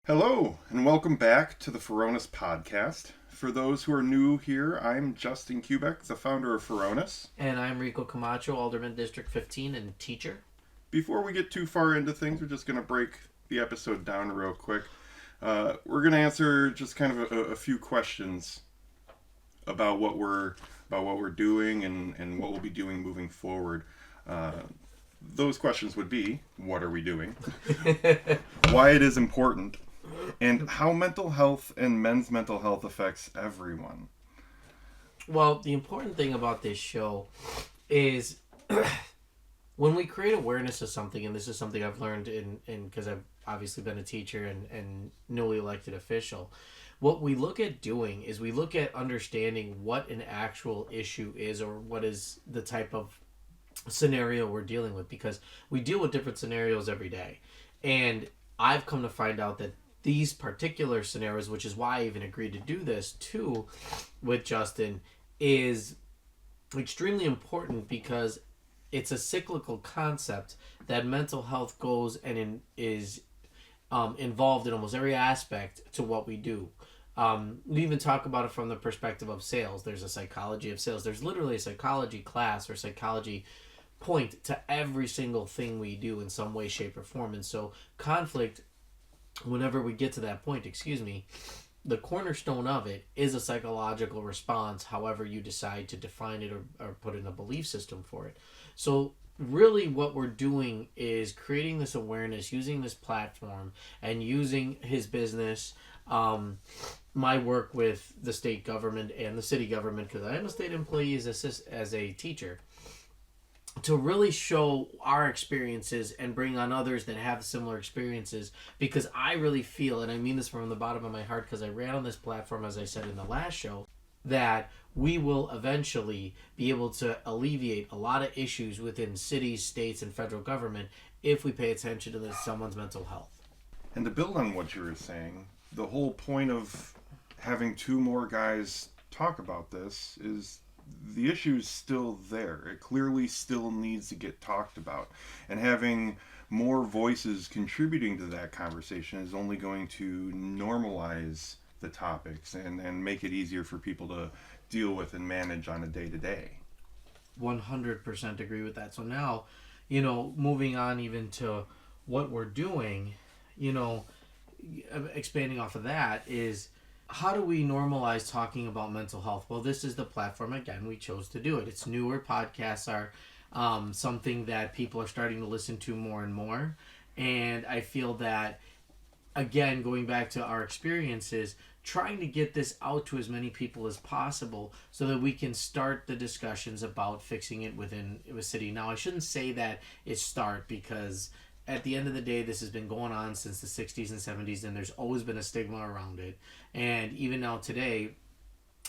Hello, and welcome back to the Furonis podcast. For those who are new here, I'm Justin Kubeck, the founder of Furonis. And I'm Rico Camacho, Alderman District 15 and teacher. Before we get too far into things, we're just going to break the episode down real quick. We're going to answer just kind of a few questions about what we're doing and what we'll be doing moving forward. Those questions would be, what are we doing? Why it is important, and how mental health and men's mental health affects everyone. Well, the important thing about this show is when we create awareness of something, and this is something I've learned in because I've obviously been a teacher and newly elected official, what we look at doing is we look at understanding what an actual issue is or what is the type of scenario we're dealing with, because we deal with different scenarios every day. And I've come to find out that these particular scenarios, which is why I even agreed to do this too with Justin, is extremely important because it's a cyclical concept that mental health goes and is involved in almost every aspect to what we do. We even talk about it from the perspective of sales. There's a psychology of sales. There's literally a psychology class or psychology point to every single thing we do in some way, shape, or form. And so conflict, whenever we get to that point, the cornerstone of it is a psychological response, however you decide to define it or put in a belief system for it. So really what we're doing is creating this awareness, using this platform, and using his business, my work with the state government and the city government, because I am a state employee as a teacher, to really show our experiences and bring on others that have similar experiences, because I really feel, and I mean this from the bottom of my heart because I ran on this platform, as I said in the last show, that we will eventually be able to alleviate a lot of issues within cities, states, and federal government if we pay attention to someone's mental health. And to build on what you were saying, the whole point of having two more guys talk about this is the issue is still there. It clearly still needs to get talked about. And having more voices contributing to that conversation is only going to normalize the topics and make it easier for people to deal with and manage on a day-to-day. 100% agree with that. So now, moving on even to what we're doing, expanding off of that is, how do we normalize talking about mental health? Well, this is the platform, again, we chose to do it. It's newer. Podcasts are something that people are starting to listen to more and more. And I feel that, again, going back to our experiences, trying to get this out to as many people as possible so that we can start the discussions about fixing it within a city. Now, I shouldn't say that it's start, because at the end of the day, this has been going on since the 60s and 70s, and there's always been a stigma around it. And even now today,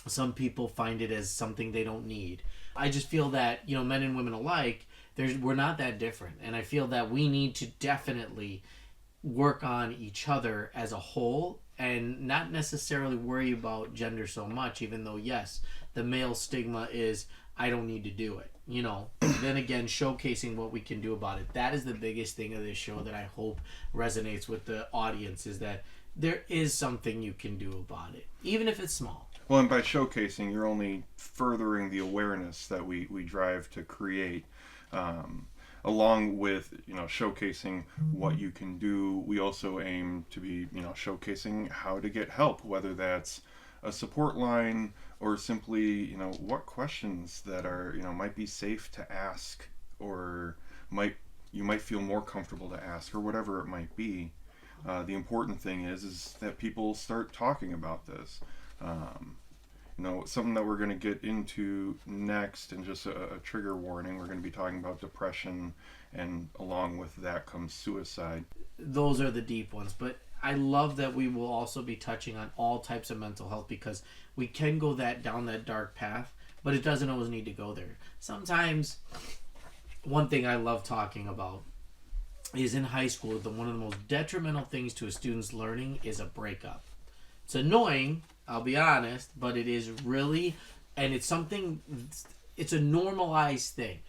some people find it as something they don't need. I just feel that, men and women alike, we're not that different. And I feel that we need to definitely work on each other as a whole and not necessarily worry about gender so much, even though, yes, the male stigma is, I don't need to do it. Then again, showcasing what we can do about it. That is the biggest thing of this show that I hope resonates with the audience, is that there is something you can do about it, even if it's small. Well, and by showcasing, you're only furthering the awareness that we drive to create. Along with, showcasing what you can do, we also aim to be, showcasing how to get help, whether that's a support line or simply, what questions that are, might be safe to ask, or you might feel more comfortable to ask, or whatever it might be. The important thing is that people start talking about this. Something that we're going to get into next, and just a trigger warning, we're going to be talking about depression, and along with that comes suicide. Those are the deep ones, but I love that we will also be touching on all types of mental health, because we can go down that dark path, but it doesn't always need to go there. Sometimes, one thing I love talking about is, in high school, one of the most detrimental things to a student's learning is a breakup. It's annoying, I'll be honest, but it is really, and it's a normalized thing.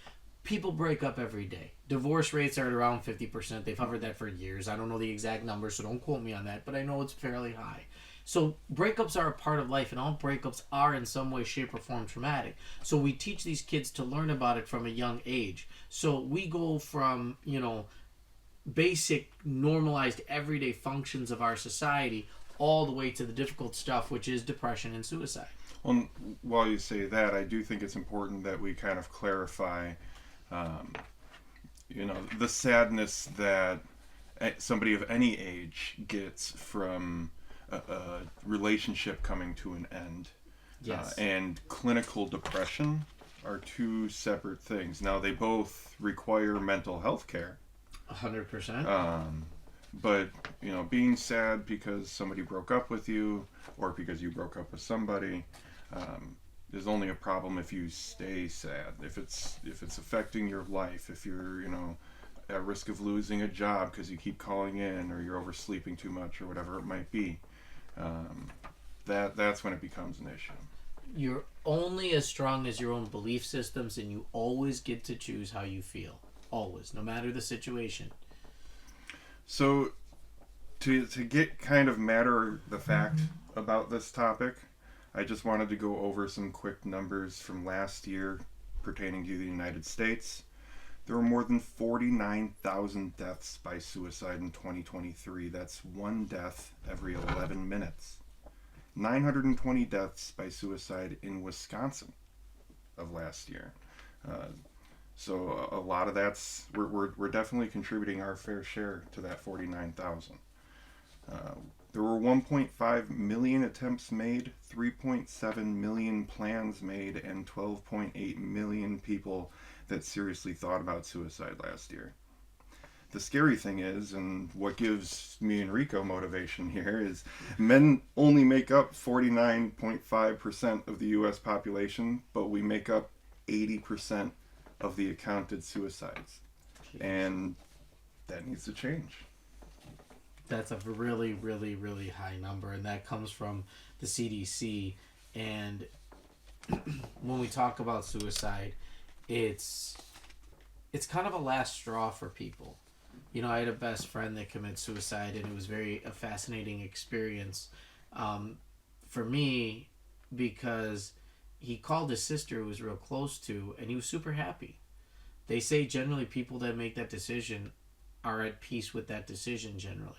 people break up every day. Divorce rates are at around 50%. They've hovered that for years. I don't know the exact number, so don't quote me on that, but I know it's fairly high. So breakups are a part of life, and all breakups are in some way, shape, or form traumatic. So we teach these kids to learn about it from a young age. So we go from, basic, normalized, everyday functions of our society all the way to the difficult stuff, which is depression and suicide. Well, while you say that, I do think it's important that we kind of clarify, the sadness that somebody of any age gets from a relationship coming to an end. Yes. And clinical depression are two separate things. Now, they both require mental health care. 100%. But, being sad because somebody broke up with you or because you broke up with somebody is only a problem if you stay sad. If it's affecting your life, if you're, at risk of losing a job because you keep calling in or you're oversleeping too much or whatever it might be, that's when it becomes an issue. You're only as strong as your own belief systems, and you always get to choose how you feel. Always, no matter the situation. So, to get kind of matter the fact about this topic, I just wanted to go over some quick numbers from last year pertaining to the United States. There were more than 49,000 deaths by suicide in 2023. That's one death every 11 minutes. 920 deaths by suicide in Wisconsin of last year. So a lot of that's, we're definitely contributing our fair share to that 49,000. There were 1.5 million attempts made, 3.7 million plans made, and 12.8 million people that seriously thought about suicide last year. The scary thing is, and what gives me and Rico motivation here, is men only make up 49.5% of the U.S. population, but we make up 80% of the accounted suicides. And that needs to change. That's a really, really, really high number, and that comes from the CDC. And when we talk about suicide, it's kind of a last straw for people. I had a best friend that committed suicide, and it was a fascinating experience for me, because he called his sister, who was real close to, and he was super happy. They say generally people that make that decision are at peace with that decision generally.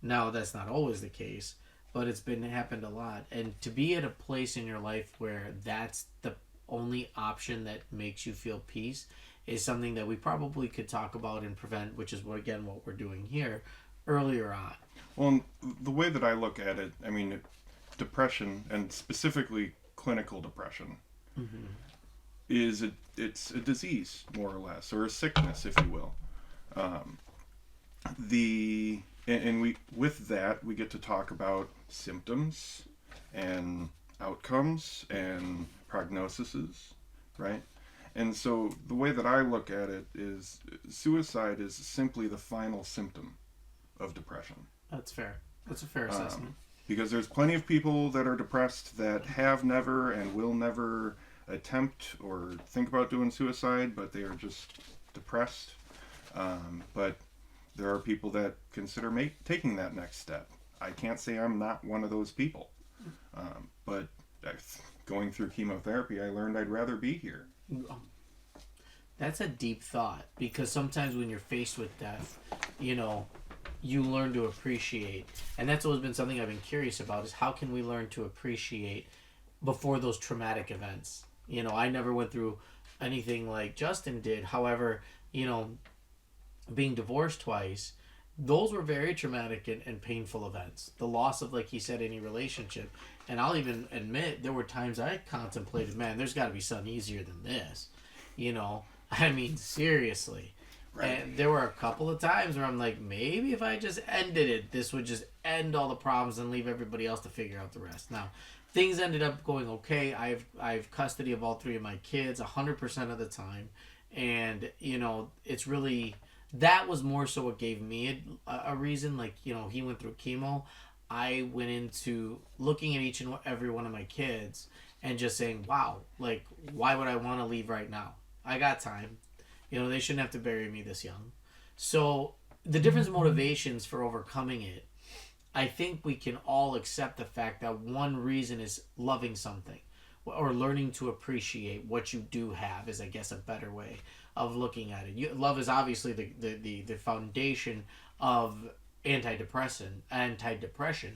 Now, that's not always the case, but it's happened a lot. And to be at a place in your life where that's the only option that makes you feel peace is something that we probably could talk about and prevent, which is what we're doing here earlier on. Well, the way that I look at it, depression, and specifically clinical depression, it's a disease, more or less, or a sickness, if you will. With that, we get to talk about symptoms and outcomes and prognoses, right? And so the way that I look at it is suicide is simply the final symptom of depression. That's fair. That's a fair assessment. Because there's plenty of people that are depressed that have never and will never attempt or think about doing suicide, but they are just depressed. But there are people that consider taking that next step. I can't say I'm not one of those people. But going through chemotherapy, I learned I'd rather be here. That's a deep thought, because sometimes when you're faced with death, you learn to appreciate. And that's always been something I've been curious about, is how can we learn to appreciate before those traumatic events? I never went through anything like Justin did. However, being divorced twice, those were very traumatic and painful events. The loss of, like he said, any relationship. And I'll even admit there were times I contemplated, man, there's got to be something easier than this. Seriously. Right. And there were a couple of times where I'm like, maybe if I just ended it, this would just end all the problems and leave everybody else to figure out the rest. Now, things ended up going okay. I've custody of all three of my kids 100% of the time. And, it's really... That was more so what gave me a reason. Like, he went through chemo. I went into looking at each and every one of my kids and just saying, wow, like, why would I want to leave right now? I got time. They shouldn't have to bury me this young. So the different motivations for overcoming it, I think we can all accept the fact that one reason is loving something or learning to appreciate what you do have is, I guess, a better way of looking at it. Love is obviously the foundation of antidepression,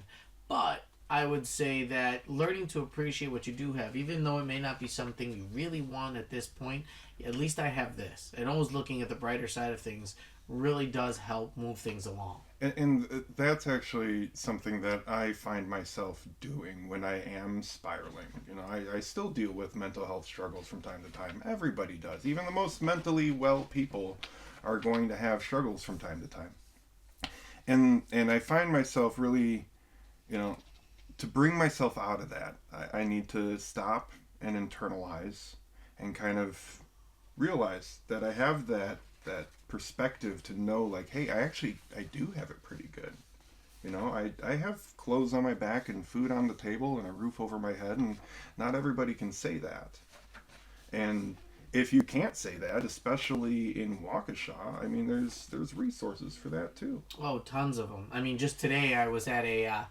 but I would say that learning to appreciate what you do have, even though it may not be something you really want at this point, at least I have this. And always looking at the brighter side of things really does help move things along. And that's actually something that I find myself doing when I am spiraling. I still deal with mental health struggles from time to time. Everybody does. Even the most mentally well people are going to have struggles from time to time. And I find myself really, to bring myself out of that, I need to stop and internalize and kind of realize that I have that perspective to know, like, hey, I do have it pretty good. I have clothes on my back and food on the table and a roof over my head, and not everybody can say that. And if you can't say that, especially in Waukesha, there's resources for that too. Oh, tons of them. Just today I was at a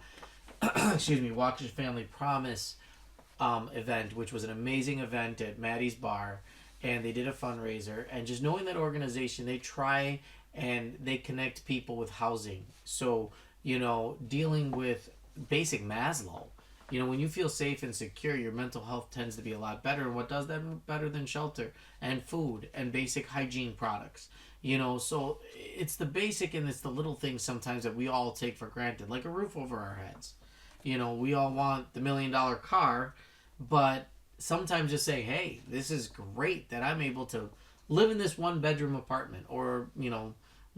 Waukesha Family Promise event, which was an amazing event at Maddie's Bar, and they did a fundraiser. And just knowing that organization, they try and they connect people with housing. So, dealing with basic Maslow. When you feel safe and secure, your mental health tends to be a lot better. And what does that better than shelter and food and basic hygiene products? So it's the basic and it's the little things sometimes that we all take for granted, like a roof over our heads. We all want the $1 million car, but sometimes just say, hey, this is great that I'm able to live in this 1-bedroom apartment or,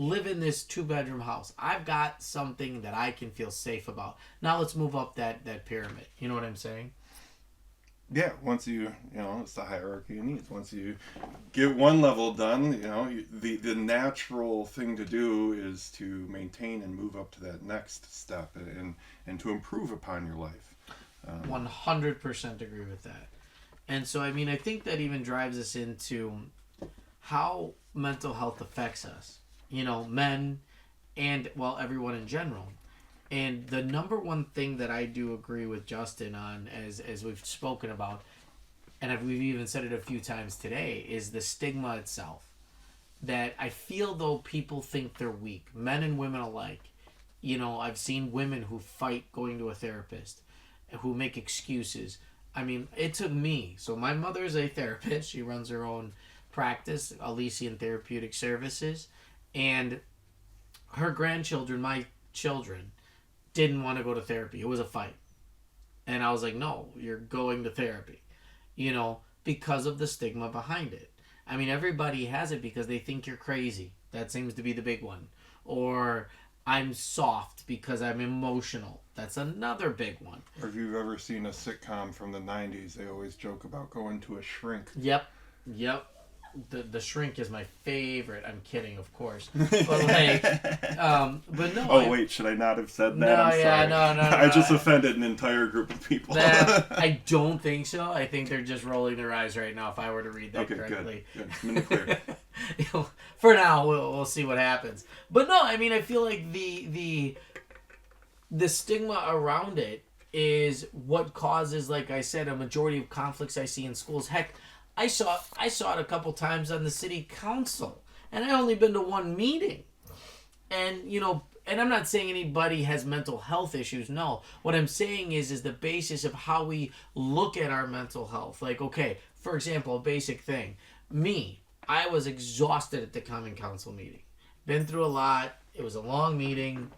live in this 2-bedroom house. I've got something that I can feel safe about. Now let's move up that pyramid. You know what I'm saying? Yeah, once it's the hierarchy of needs. Once you get one level done, the natural thing to do is to maintain and move up to that next step and to improve upon your life. 100% agree with that. And so, I think that even drives us into how mental health affects us. Men and, everyone in general. And the number one thing that I do agree with Justin on, as we've spoken about, and we've even said it a few times today, is the stigma itself. That I feel though people think they're weak, men and women alike. I've seen women who fight going to a therapist, who make excuses. It took me. So my mother's a therapist. She runs her own practice, Elysian Therapeutic Services. And her grandchildren, my children, didn't want to go to therapy. It was a fight. And I was like, no, you're going to therapy. Because of the stigma behind it. Everybody has it because they think you're crazy. That seems to be the big one. Or I'm soft because I'm emotional. That's another big one. Or if you've ever seen a sitcom from the 90s, they always joke about going to a shrink. Yep. The shrink is my favorite. I'm kidding, of course. But no. Oh, wait, should I not have said that? No, I'm sorry. No. I just offended an entire group of people. I don't think so. I think they're just rolling their eyes right now if I were to read that correctly. Good. Minute clear. For now, we'll see what happens. But no, I feel like the stigma around it is what causes, like I said, a majority of conflicts I see in schools. Heck, I saw it a couple times on the city council, and I only been to one meeting. And and I'm not saying anybody has mental health issues. No, what I'm saying is the basis of how we look at our mental health. Like, okay, for example, a basic thing. I was exhausted at the Common Council meeting. Been through a lot. It was a long meeting.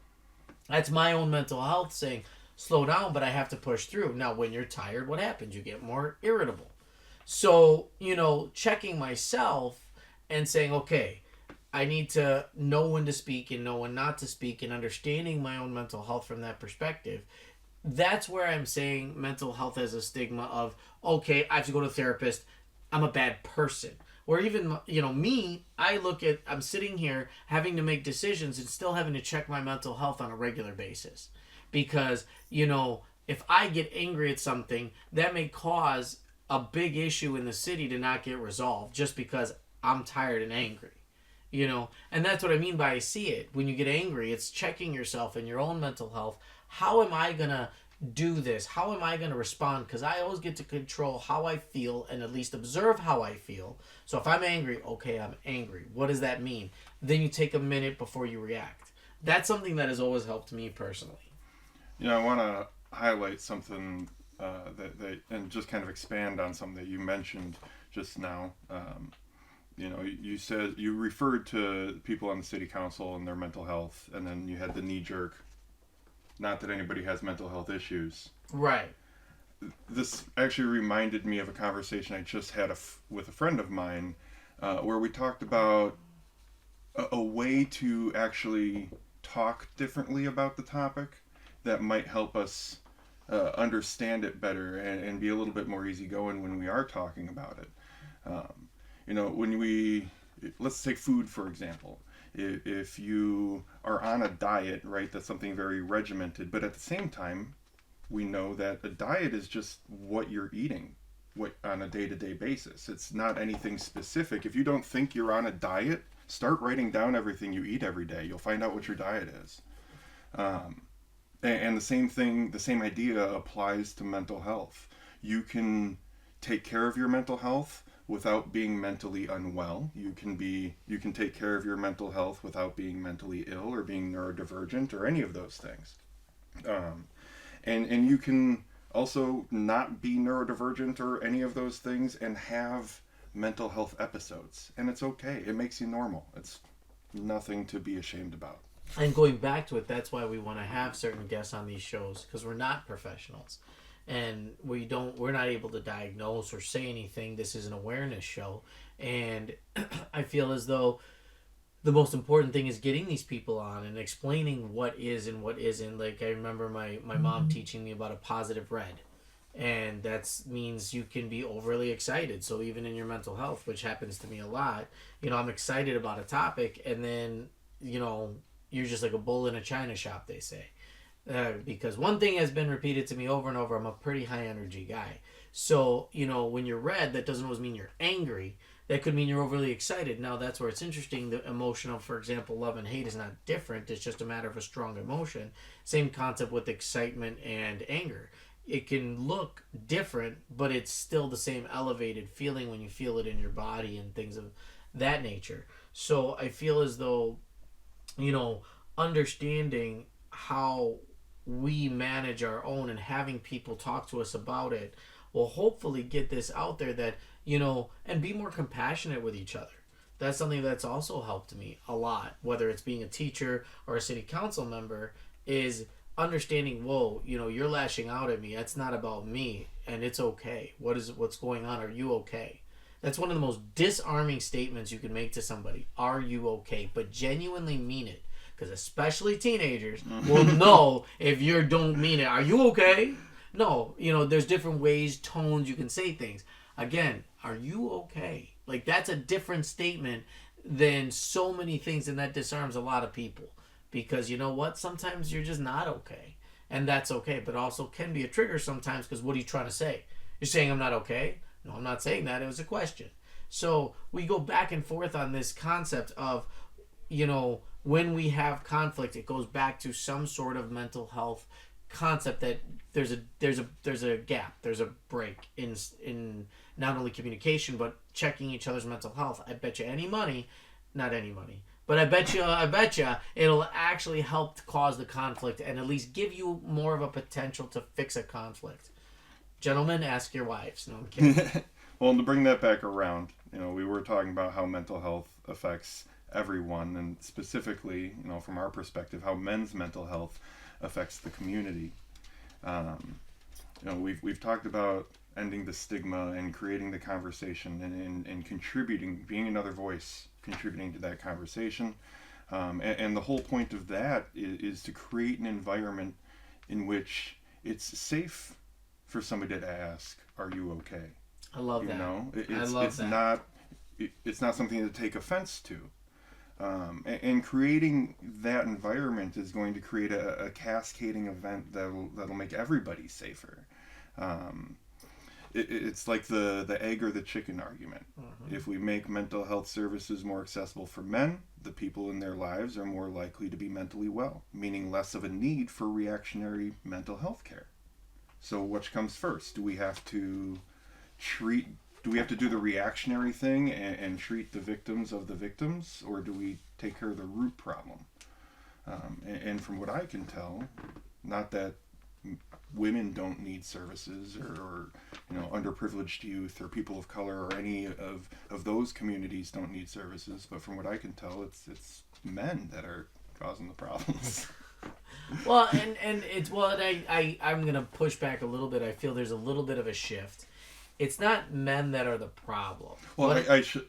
That's my own mental health saying, slow down, but I have to push through. Now, when you're tired, what happens? You get more irritable. So, checking myself and saying, okay, I need to know when to speak and know when not to speak, and understanding my own mental health from that perspective. That's where I'm saying mental health has a stigma of, okay, I have to go to a therapist. I'm a bad person. Or even, me, I'm sitting here having to make decisions and still having to check my mental health on a regular basis. Because, if I get angry at something, that may cause a big issue in the city to not get resolved just because I'm tired and angry. You know, and that's what I mean by I see it. When you get angry, it's checking yourself and your own mental health. How am I going to do this? How am I going to respond? Because I always get to control how I feel and at least observe how I feel. So if I'm angry, okay, I'm angry. What does that mean? Then you take a minute before you react. That's something that has always helped me personally. I want to highlight something that and just kind of expand on something that you mentioned just now. You said you referred to people on the city council and their mental health, and then you had the knee jerk. Not that anybody has mental health issues. Right. This actually reminded me of a conversation I just had with a friend of mine, where we talked about a way to actually talk differently about the topic that might help us understand it better and be a little bit more easygoing when we are talking about it. Let's take food for example. If you are on a diet, right, that's something very regimented, but at the same time, we know that a diet is just what you're eating on a day-to-day basis. It's not anything specific. If you don't think you're on a diet, start writing down everything you eat every day. You'll find out what your diet is. And the same idea applies to mental health. You can take care of your mental health without being mentally unwell. You can take care of your mental health without being mentally ill or being neurodivergent or any of those things. And you can also not be neurodivergent or any of those things and have mental health episodes. And it's okay. It makes you normal. It's nothing to be ashamed about. And going back to it, that's why we want to have certain guests on these shows, because we're not professionals. And we're not able to diagnose or say anything. This is an awareness show. And I feel as though the most important thing is getting these people on and explaining what is and what isn't. Like I remember my mom teaching me about a positive red. And that means you can be overly excited. So even in your mental health, which happens to me a lot, I'm excited about a topic and then, you're just like a bull in a china shop, they say. Because one thing has been repeated to me over and over, I'm a pretty high energy guy. So, when you're red, that doesn't always mean you're angry. That could mean you're overly excited. Now, that's where it's interesting. The emotion of, for example, love and hate is not different. It's just a matter of a strong emotion. Same concept with excitement and anger. It can look different, but it's still the same elevated feeling when you feel it in your body and things of that nature. So I feel as though, understanding how we manage our own and having people talk to us about it will hopefully get this out there that, and be more compassionate with each other. That's something that's also helped me a lot, whether it's being a teacher or a city council member, is understanding, whoa, you're lashing out at me. That's not about me, and it's okay. What's going on? Are you okay? That's one of the most disarming statements you can make to somebody. Are you okay? But genuinely mean it. Because especially teenagers will know if you don't mean it. Are you okay? No. There's different ways, tones you can say things. Again, are you okay? Like, that's a different statement than so many things, and that disarms a lot of people. Because you know what? Sometimes you're just not okay. And that's okay. But also can be a trigger sometimes, because what are you trying to say? You're saying I'm not okay? No, I'm not saying that. It was a question. So we go back and forth on this concept of, when we have conflict, it goes back to some sort of mental health concept that there's a gap, there's a break in not only communication but checking each other's mental health. I bet you not any money, but I bet you it'll actually help cause the conflict and at least give you more of a potential to fix a conflict. Gentlemen, ask your wives. No, I'm kidding. Well, to bring that back around, we were talking about how mental health affects everyone, and specifically, from our perspective, how men's mental health affects the community. We've talked about ending the stigma and creating the conversation and contributing, being another voice, contributing to that conversation. And the whole point of that is to create an environment in which it's safe for somebody to ask, "Are you okay?" I love that. It's not something to take offense to. And creating that environment is going to create a cascading event that'll make everybody safer. it's like the egg or the chicken argument. If we make mental health services more accessible for men, the people in their lives are more likely to be mentally well, meaning less of a need for reactionary mental health care. So which comes first? Do we have to treat do we have to do the reactionary thing and treat the victims of the victims, or do we take care of the root problem? And from what I can tell, not that women don't need services, or underprivileged youth or people of color or any of those communities don't need services, but from what I can tell, it's men that are causing the problems. Well, and it's I'm gonna push back a little bit. I feel there's a little bit of a shift. It's not men that are the problem. Well,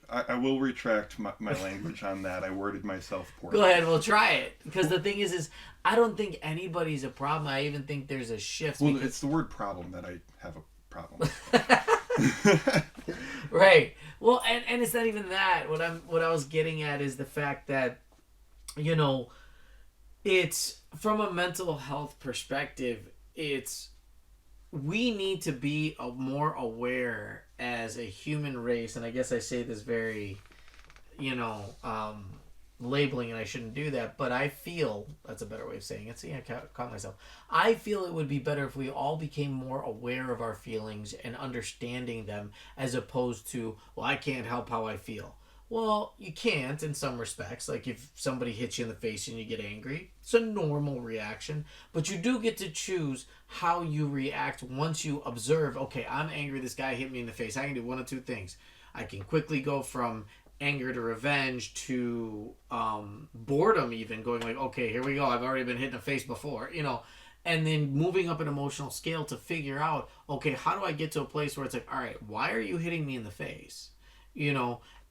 I will retract my language on that. I worded myself poorly. Go ahead, we'll try it. Because the thing is I don't think anybody's a problem. I even think there's a shift. Well, it's the word problem that I have a problem with. Right. Well, and it's not even that. What I was getting at is the fact that, it's from a mental health perspective, we need to be more aware as a human race, and I guess I say this very, labeling, and I shouldn't do that, but I feel that's a better way of saying it. See, I caught myself. I feel it would be better if we all became more aware of our feelings and understanding them, as opposed to, well, I can't help how I feel. Well, you can't in some respects. Like if somebody hits you in the face and you get angry, it's a normal reaction. But you do get to choose how you react once you observe, okay, I'm angry, this guy hit me in the face. I can do one of two things. I can quickly go from anger to revenge to boredom, even going like, okay, here we go. I've already been hit in the face before, and then moving up an emotional scale to figure out, okay, how do I get to a place where it's like, all right, why are you hitting me in the face?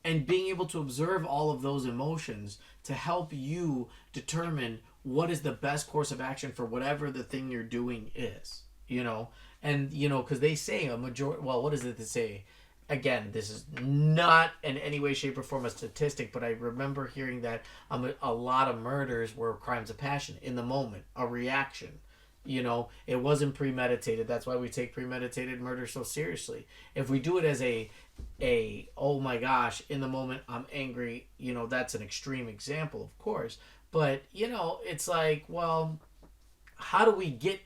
And being able to observe all of those emotions to help you determine what is the best course of action for whatever the thing you're doing is, and because they say a majority, well, what is it to say? Again, this is not in any way, shape, or form a statistic, but I remember hearing that a lot of murders were crimes of passion in the moment, a reaction. It wasn't premeditated. That's why we take premeditated murder so seriously. If we do it as a oh my gosh, in the moment I'm angry, that's an extreme example, of course. But it's like, well, how do we get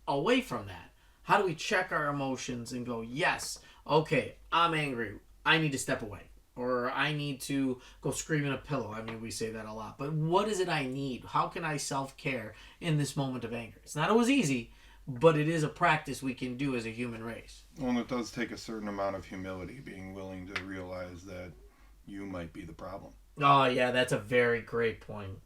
away from that? How do we check our emotions and go, yes, okay, I'm angry, I need to step away, or I need to go scream in a pillow. I mean, we say that a lot, but what is it I need? How can I self-care in this moment of anger? It's not always easy, but it is a practice we can do as a human race. Well, and it does take a certain amount of humility, being willing to realize that you might be the problem. Oh yeah, that's a very great point.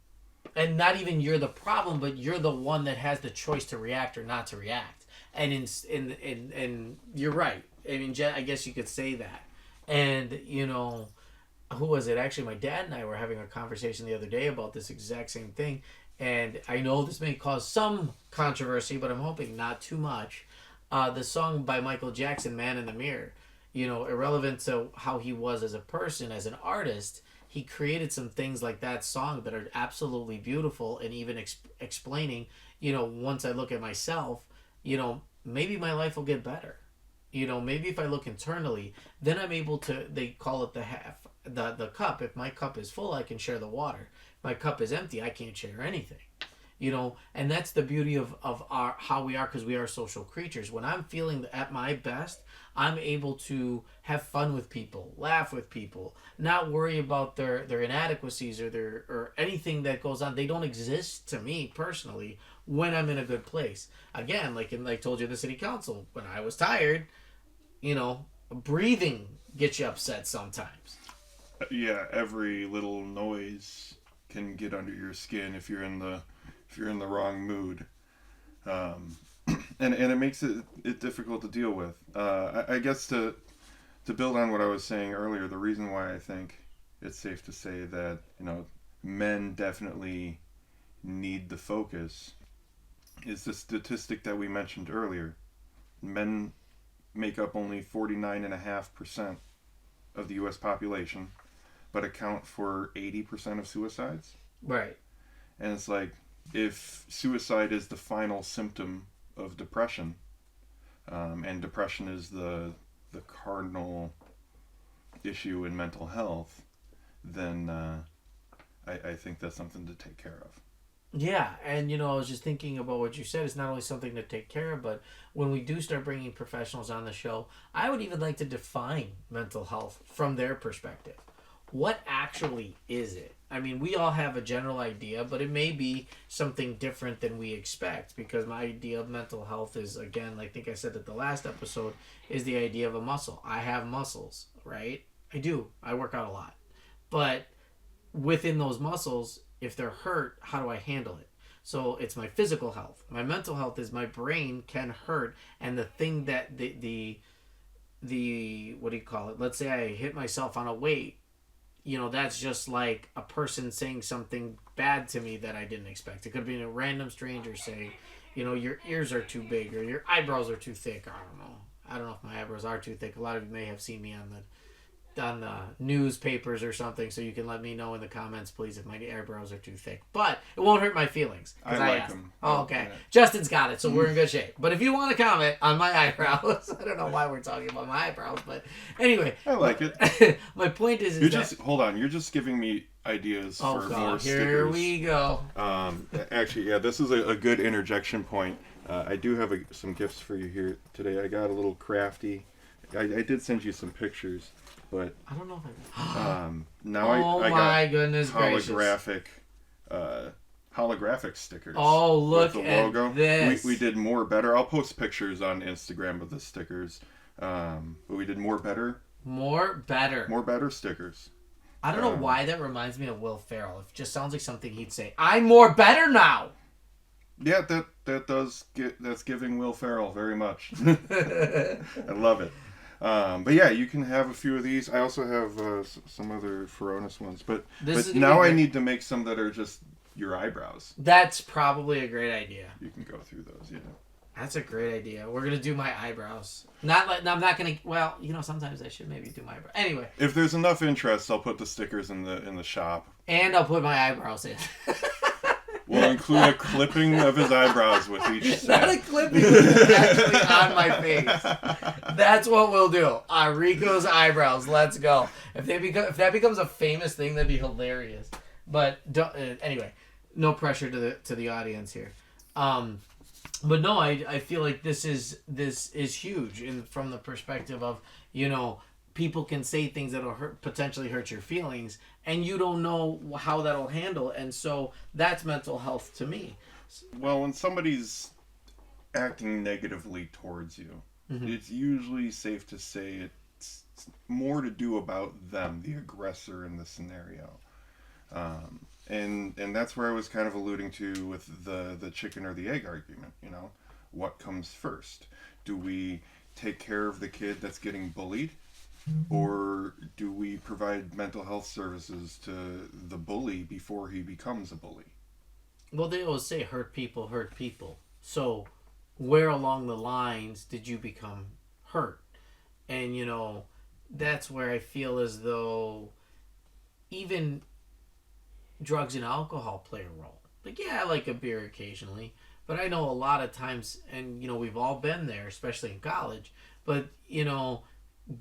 And not even you're the problem, but you're the one that has the choice to react or not to react. And in you're right. I mean, I guess you could say that. And who was it? Actually, my dad and I were having a conversation the other day about this exact same thing. And I know this may cause some controversy, but I'm hoping not too much. The song by Michael Jackson, "Man in the Mirror," irrelevant to how he was as a person, as an artist, he created some things like that song that are absolutely beautiful, and even explaining, once I look at myself, maybe my life will get better. Maybe if I look internally, then I'm able to, they call it the cup. If my cup is full, I can share the water. If my cup is empty, I can't share anything. And that's the beauty of our how we are, because we are social creatures. When I'm feeling at my best, I'm able to have fun with people, laugh with people, not worry about their inadequacies or anything that goes on. They don't exist to me personally when I'm in a good place. Again, like I told you, the city council, when I was tired, breathing gets you upset sometimes. Yeah, every little noise can get under your skin if you're in the wrong mood, and it makes it difficult to deal with. I guess to build on what I was saying earlier, the reason why I think it's safe to say that men definitely need the focus is the statistic that we mentioned earlier. Men make up only 49.5% of the U.S. population, but account for 80% of suicides. Right. And it's like, if suicide is the final symptom of depression, and depression is the the cardinal issue in mental health, then I think that's something to take care of. Yeah, and I was just thinking about what you said. It's not only something to take care of, but when we do start bringing professionals on the show, I would even like to define mental health from their perspective. What actually is it? I mean, we all have a general idea, but it may be something different than we expect, because my idea of mental health is, again, I think I said at the last episode, is the idea of a muscle. I have muscles, right? I do. I work out a lot. But within those muscles, if they're hurt, how do I handle it? So it's my physical health. My mental health is my brain can hurt, and the thing that the what do you call it? Let's say I hit myself on a weight. That's just like a person saying something bad to me that I didn't expect. It could be a random stranger saying, your ears are too big or your eyebrows are too thick. I don't know if my eyebrows are too thick. A lot of you may have seen me on the newspapers or something, so you can let me know in the comments, please, if my eyebrows are too thick. But it won't hurt my feelings. I like them. Oh, okay. Yeah. Justin's got it, so we're in good shape. But if you want to comment on my eyebrows, I don't know why we're talking about my eyebrows, but anyway. I like it. My point is hold on. You're just giving me ideas for more stickers. Here we go. Actually, yeah, this is a good interjection point. I do have some gifts for you here today. I got a little crafty. I did send you some pictures. But I don't know if I now I got goodness holographic stickers. Oh, look with the logo. At this. We did more better. I'll post pictures on Instagram of the stickers. But we did more better stickers. I don't know why that reminds me of Will Ferrell. It just sounds like something he'd say. I'm more better now. Yeah, that's giving Will Ferrell very much. I love it. But yeah, you can have a few of these. I also have some other Furonis ones, but now I need to make some that are just your eyebrows. That's probably a great idea. You can go through those, yeah. That's a great idea. We're gonna do my eyebrows. I'm not gonna. Well, sometimes I should maybe do my eyebrows. Anyway, if there's enough interest, I'll put the stickers in the shop, and I'll put my eyebrows in. We'll include a clipping of his eyebrows with each set. Not a clipping, it's actually on my face. That's what we'll do. Rico's eyebrows. Let's go. If that becomes a famous thing, that'd be hilarious. But anyway, no pressure to the audience here. But no, I feel like this is huge from the perspective of people can say things that'll potentially hurt your feelings, and you don't know how that'll handle. And so that's mental health to me. Well, when somebody's acting negatively towards you, it's usually safe to say it's more to do about them, the aggressor in the scenario. And that's where I was kind of alluding to with the chicken or the egg argument. What comes first? Do we take care of the kid that's getting bullied? Or do we provide mental health services to the bully before he becomes a bully? Well, they always say hurt people hurt people. So where along the lines did you become hurt? And, that's where I feel as though even drugs and alcohol play a role. Like, yeah, I like a beer occasionally. But I know a lot of times, and, we've all been there, especially in college. But,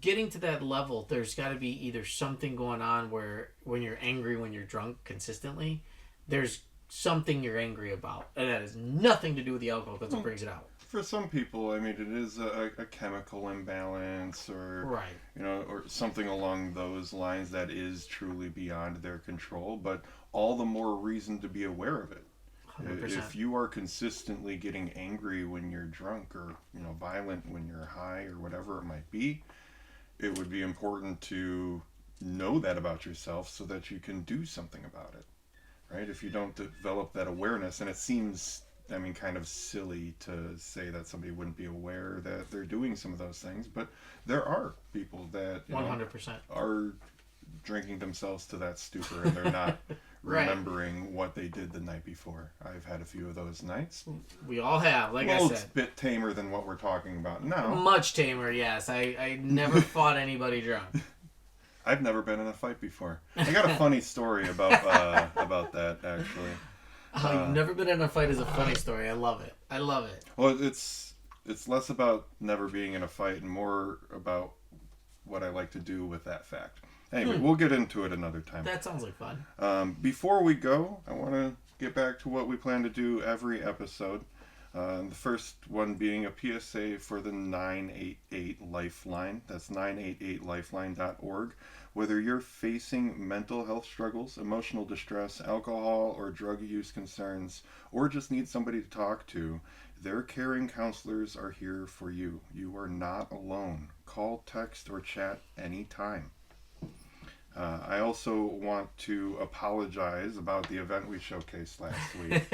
getting to that level, there's got to be either something going on where when you're angry, when you're drunk consistently, there's something you're angry about. And that has nothing to do with the alcohol because it brings it out. For some people, I mean, it is a chemical imbalance or, right. Or something along those lines that is truly beyond their control. But all the more reason to be aware of it. 100%. If you are consistently getting angry when you're drunk or, violent when you're high or whatever it might be, it would be important to know that about yourself so that you can do something about it, right? If you don't develop that awareness, and it seems, kind of silly to say that somebody wouldn't be aware that they're doing some of those things, but there are people that 100% are drinking themselves to that stupor and they're not remembering what they did the night before. I've had a few of those nights. We all have, I said. It's a bit tamer than what we're talking about now. Much tamer, yes. I never fought anybody drunk. I've never been in a fight before. I got a funny story about that, actually. You've never been in a fight is a funny story. I love it. Well, it's it's less about never being in a fight and more about what I like to do with that fact. Anyway, we'll get into it another time. That sounds like fun. Before we go, I want to get back to what we plan to do every episode. The first one being a PSA for the 988 Lifeline. That's 988lifeline.org. Whether you're facing mental health struggles, emotional distress, alcohol or drug use concerns, or just need somebody to talk to, their caring counselors are here for you. You are not alone. Call, text, or chat anytime. I also want to apologize about the event we showcased last week.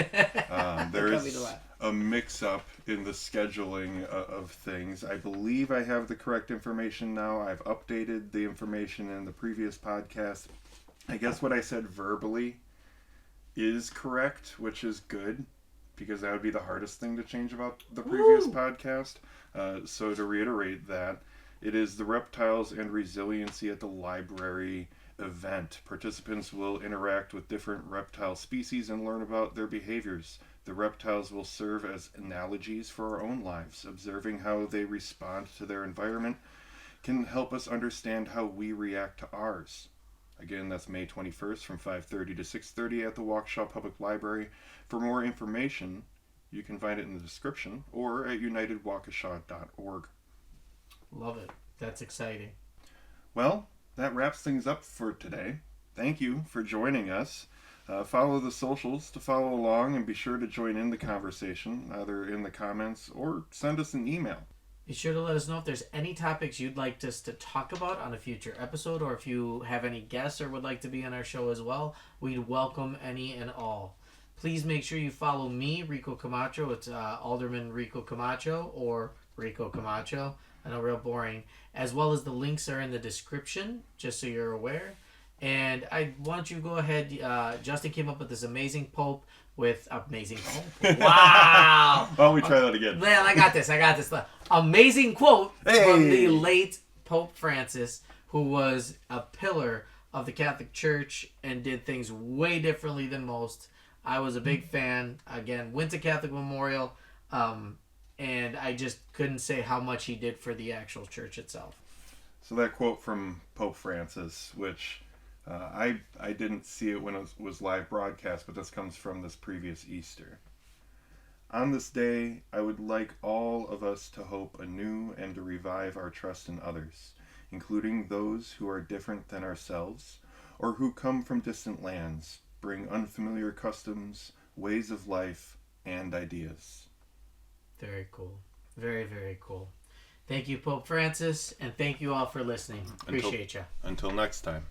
There is a mix-up in the scheduling of things. I believe I have the correct information now. I've updated the information in the previous podcast. I guess what I said verbally is correct, which is good, because that would be the hardest thing to change about the previous podcast. So to reiterate that, it is the Reptiles and Resiliency at the Library event. Participants will interact with different reptile species and learn about their behaviors. The reptiles will serve as analogies for our own lives. Observing how they respond to their environment can help us understand how we react to ours. Again, that's May 21st from 5:30 to 6:30 at the Waukesha Public Library. For more information, you can find it in the description or at unitedwaukesha.org. Love it. That's exciting. Well, that wraps things up for today. Thank you for joining us. Follow the socials to follow along and be sure to join in the conversation, either in the comments or send us an email. Be sure to let us know if there's any topics you'd like us to talk about on a future episode, or if you have any guests or would like to be on our show as well. We'd welcome any and all. Please make sure you follow me, Rico Camacho. It's Alderman Rico Camacho or Rico Camacho. I know, real boring. As well as the links are in the description, just so you're aware. And I want you to go ahead. Justin came up with this amazing Pope with amazing Pope. Wow! Why don't we try that again? Man, I got this. Amazing quote from the late Pope Francis, who was a pillar of the Catholic Church and did things way differently than most. I was a big fan. Again, went to Catholic Memorial. And I just couldn't say how much he did for the actual church itself. So that quote from Pope Francis, which I didn't see it when it was live broadcast, but this comes from this previous Easter. On this day, I would like all of us to hope anew and to revive our trust in others, including those who are different than ourselves or who come from distant lands, bring unfamiliar customs, ways of life, and ideas. Very cool. Very, very cool. Thank you, Pope Francis, and thank you all for listening. Appreciate you. Until next time.